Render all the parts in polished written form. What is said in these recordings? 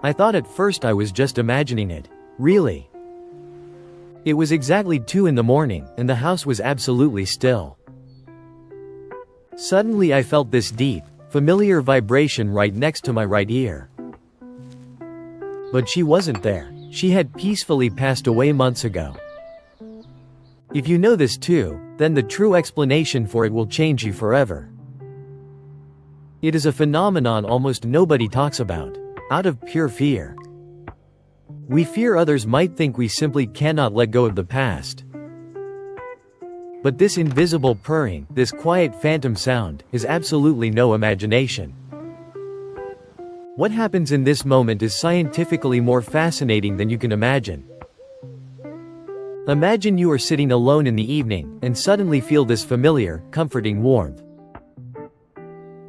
I thought at first I was just imagining it. Really. It was exactly 2 in the morning, and the house was absolutely still. Suddenly I felt this deep, familiar vibration right next to my right ear. But she wasn't there. She had peacefully passed away months ago. If you know this too, then the true explanation for it will change you forever. It is a phenomenon almost nobody talks about, out of pure fear. We fear others might think we simply cannot let go of the past. But this invisible purring, this quiet phantom sound, is absolutely no imagination. What happens in this moment is scientifically more fascinating than you can imagine. Imagine you are sitting alone in the evening, and suddenly feel this familiar, comforting warmth.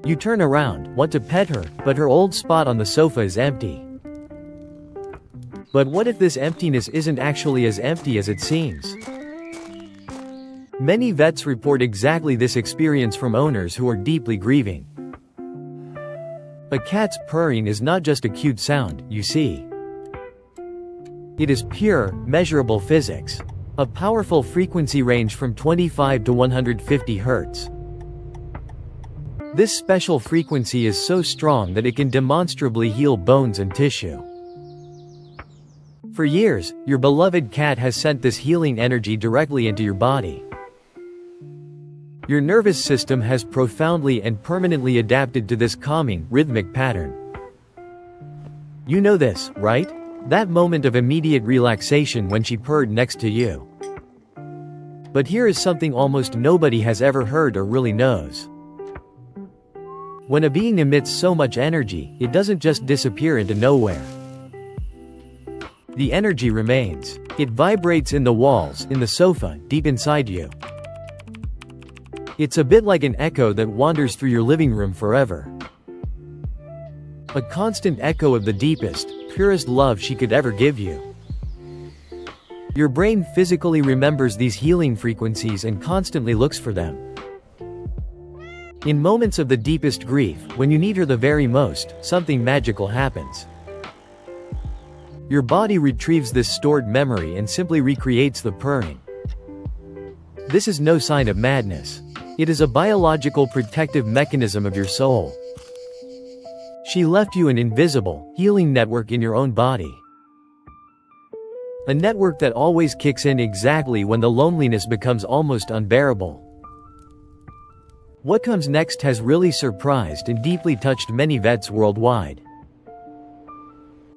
You turn around, want to pet her, but her old spot on the sofa is empty. But what if this emptiness isn't actually as empty as it seems? Many vets report exactly this experience from owners who are deeply grieving. A cat's purring is not just a cute sound, you see. It is pure, measurable physics. A powerful frequency range from 25 to 150 Hz. This special frequency is so strong that it can demonstrably heal bones and tissue. For years, your beloved cat has sent this healing energy directly into your body. Your nervous system has profoundly and permanently adapted to this calming, rhythmic pattern. You know this, right? That moment of immediate relaxation when she purred next to you. But here is something almost nobody has ever heard or really knows. When a being emits so much energy, it doesn't just disappear into nowhere. The energy remains. It vibrates in the walls, in the sofa, deep inside you. It's a bit like an echo that wanders through your living room forever. A constant echo of the deepest, purest love she could ever give you. Your brain physically remembers these healing frequencies and constantly looks for them. In moments of the deepest grief, when you need her the very most, something magical happens. Your body retrieves this stored memory and simply recreates the purring. This is no sign of madness. It is a biological protective mechanism of your soul. She left you an invisible, healing network in your own body. A network that always kicks in exactly when the loneliness becomes almost unbearable. What comes next has really surprised and deeply touched many vets worldwide.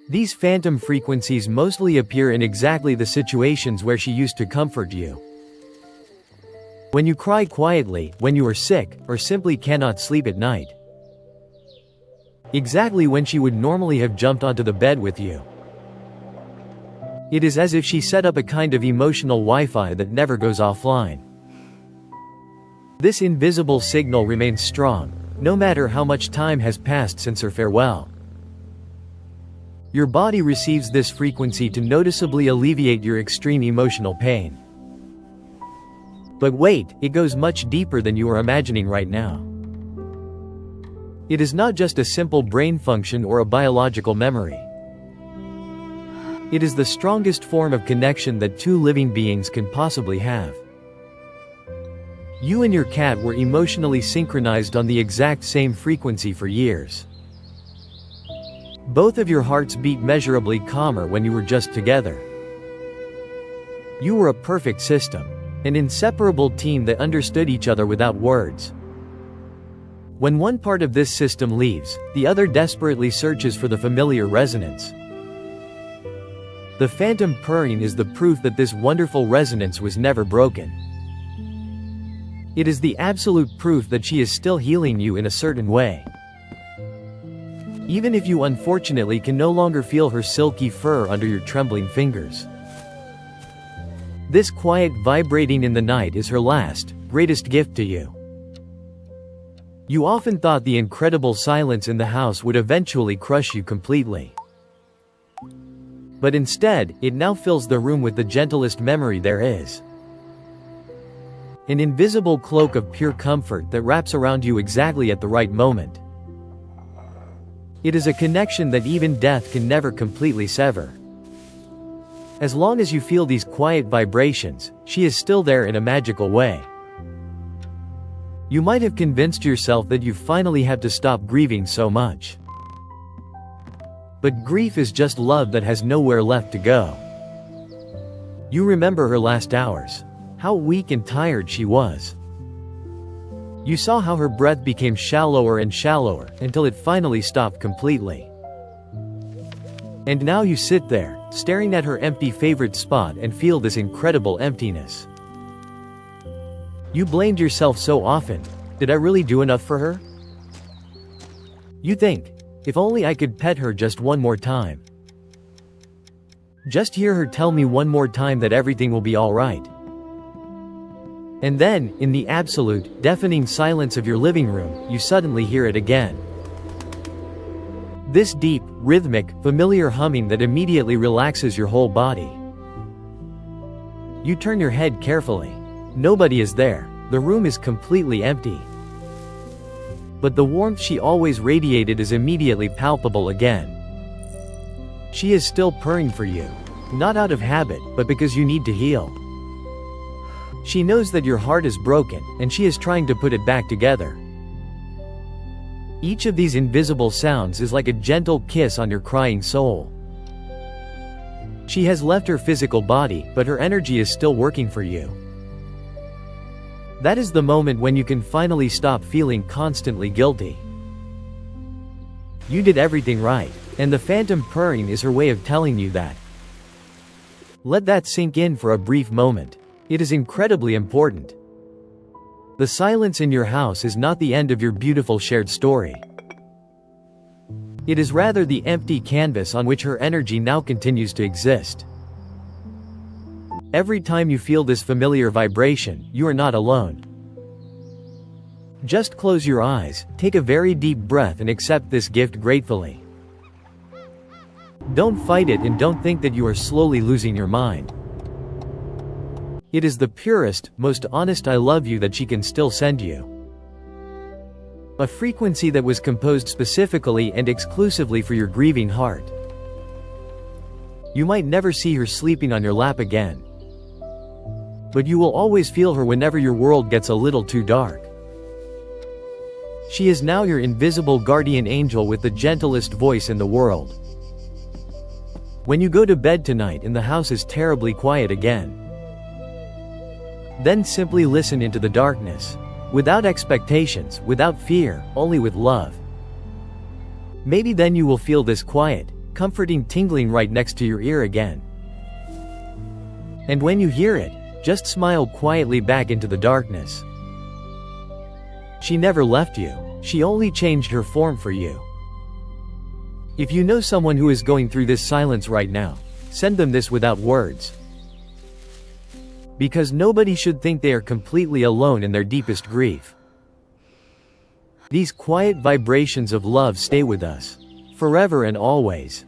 These phantom frequencies mostly appear in exactly the situations where she used to comfort you. When you cry quietly, when you are sick, or simply cannot sleep at night. Exactly when she would normally have jumped onto the bed with you. It is as if she set up a kind of emotional Wi-Fi that never goes offline. This invisible signal remains strong, no matter how much time has passed since her farewell. Your body receives this frequency to noticeably alleviate your extreme emotional pain. But wait, it goes much deeper than you are imagining right now. It is not just a simple brain function or a biological memory. It is the strongest form of connection that two living beings can possibly have. You and your cat were emotionally synchronized on the exact same frequency for years. Both of your hearts beat measurably calmer when you were just together. You were a perfect system. An inseparable team that understood each other without words. When one part of this system leaves, the other desperately searches for the familiar resonance. The phantom purring is the proof that this wonderful resonance was never broken. It is the absolute proof that she is still healing you in a certain way. Even if you unfortunately can no longer feel her silky fur under your trembling fingers. This quiet vibrating in the night is her last, greatest gift to you. You often thought the incredible silence in the house would eventually crush you completely. But instead, it now fills the room with the gentlest memory there is. An invisible cloak of pure comfort that wraps around you exactly at the right moment. It is a connection that even death can never completely sever. As long as you feel these quiet vibrations, she is still there in a magical way. You might have convinced yourself that you finally have to stop grieving so much. But grief is just love that has nowhere left to go. You remember her last hours. How weak and tired she was. You saw how her breath became shallower and shallower, until it finally stopped completely. And now you sit there, staring at her empty favorite spot and feel this incredible emptiness. You blamed yourself so often. Did I really do enough for her? You think, if only I could pet her just one more time. Just hear her tell me one more time that everything will be alright. And then, in the absolute, deafening silence of your living room, you suddenly hear it again. This deep, rhythmic, familiar humming that immediately relaxes your whole body. You turn your head carefully. Nobody is there. The room is completely empty. But the warmth she always radiated is immediately palpable again. She is still purring for you. Not out of habit, but because you need to heal. She knows that your heart is broken, and she is trying to put it back together. Each of these invisible sounds is like a gentle kiss on your crying soul. She has left her physical body, but her energy is still working for you. That is the moment when you can finally stop feeling constantly guilty. You did everything right, and the phantom purring is her way of telling you that. Let that sink in for a brief moment. It is incredibly important. The silence in your house is not the end of your beautiful shared story. It is rather the empty canvas on which her energy now continues to exist. Every time you feel this familiar vibration, you are not alone. Just close your eyes, take a very deep breath and accept this gift gratefully. Don't fight it and don't think that you are slowly losing your mind. It is the purest, most honest I love you that she can still send you. A frequency that was composed specifically and exclusively for your grieving heart. You might never see her sleeping on your lap again. But you will always feel her whenever your world gets a little too dark. She is now your invisible guardian angel with the gentlest voice in the world. When you go to bed tonight and the house is terribly quiet again, then simply listen into the darkness. Without expectations, without fear, only with love. Maybe then you will feel this quiet, comforting tingling right next to your ear again. And when you hear it, just smile quietly back into the darkness. She never left you. She only changed her form for you. If you know someone who is going through this silence right now, send them this without words. Because nobody should think they are completely alone in their deepest grief. These quiet vibrations of love stay with us, forever and always.